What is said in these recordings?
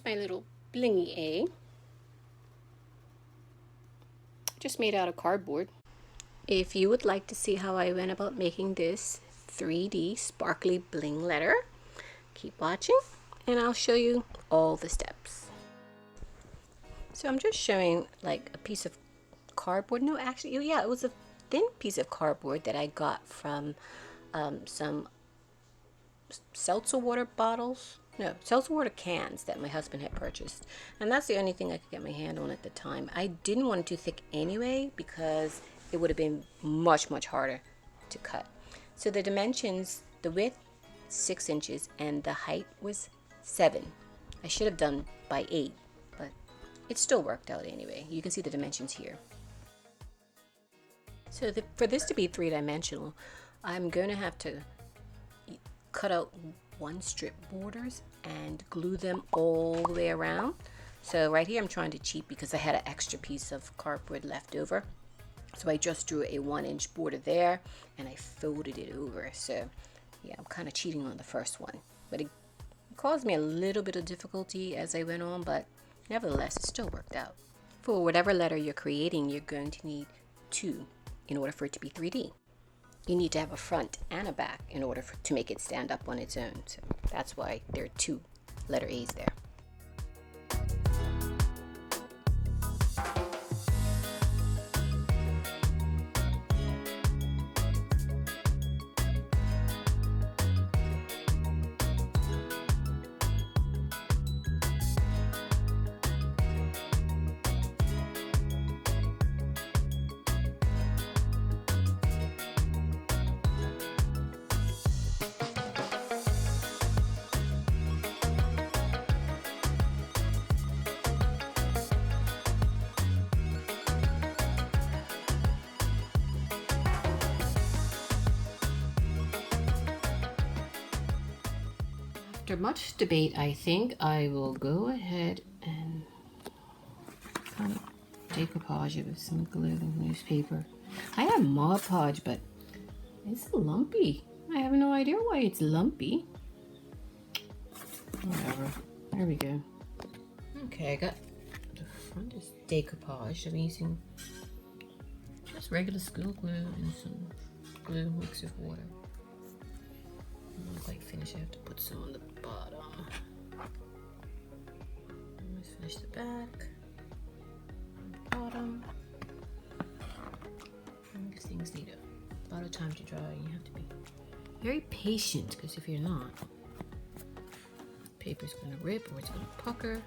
here's my little blingy A. Just made out of cardboard. If you would like to see how I went about making this 3D sparkly bling letter, keep watching and I'll show you all the steps. So I'm just showing like a piece of cardboard. No, actually, yeah, it was a thin piece of cardboard that I got from some seltzer water bottles. No, seltzer water cans that my husband had purchased. And that's the only thing I could get my hand on at the time. I didn't want it too thick anyway because it would have been much harder to cut. So the dimensions, the width 6 inches and the height was 7. I should have done by 8, but it still worked out anyway. You can see the dimensions here. So for this to be 3-dimensional, I'm going to have to cut out 1 strip borders and glue them all the way around. So right here I'm trying to cheat because I had an extra piece of cardboard left over. So I just drew a 1-inch border there and I folded it over. So yeah, I'm kind of cheating on the first one, but it caused me a little bit of difficulty as I went on, but nevertheless it still worked out. For whatever letter you're creating, you're going to need 2 in order for it to be 3D. You need to have a front and a back in order to make it stand up on its own. So that's why there are 2 letter A's there. After much debate, I think I will go ahead and kind of decoupage it with some glue and newspaper. I have Mod Podge, but it's lumpy. I have no idea why it's lumpy. Whatever. There we go. Okay, I got the front is decoupaged. I'm using just regular school glue and some glue mixed with water. I'm not quite finished. I have to put some on the bottom. Let's finish the back, bottom. And these things need a lot of time to dry. You have to be very patient because if you're not, the paper's going to rip or it's going to pucker.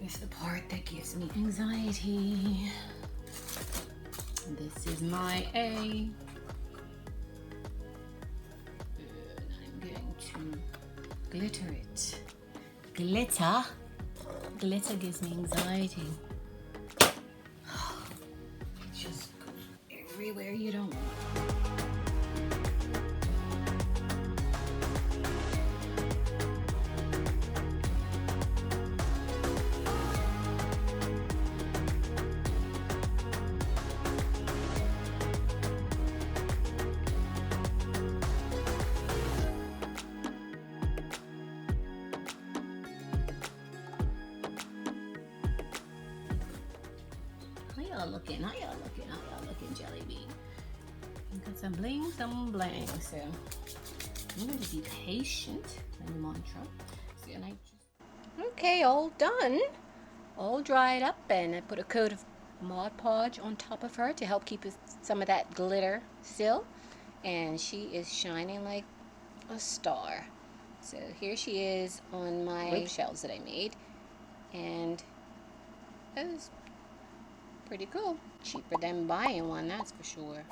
This is the part that gives me anxiety. This is my A. And I'm going to glitter it. Glitter? Glitter gives me anxiety. It just goes everywhere you don't want. How y'all looking, Jelly Bean? Got some bling, some bling. So I'm going to be patient. My mantra. So, and okay, all done, all dried up, and I put a coat of Mod Podge on top of her to help keep some of that glitter still. And she is shining like a star. So here she is on my whip shells that I made, and Pretty cool. Cheaper than buying one, that's for sure.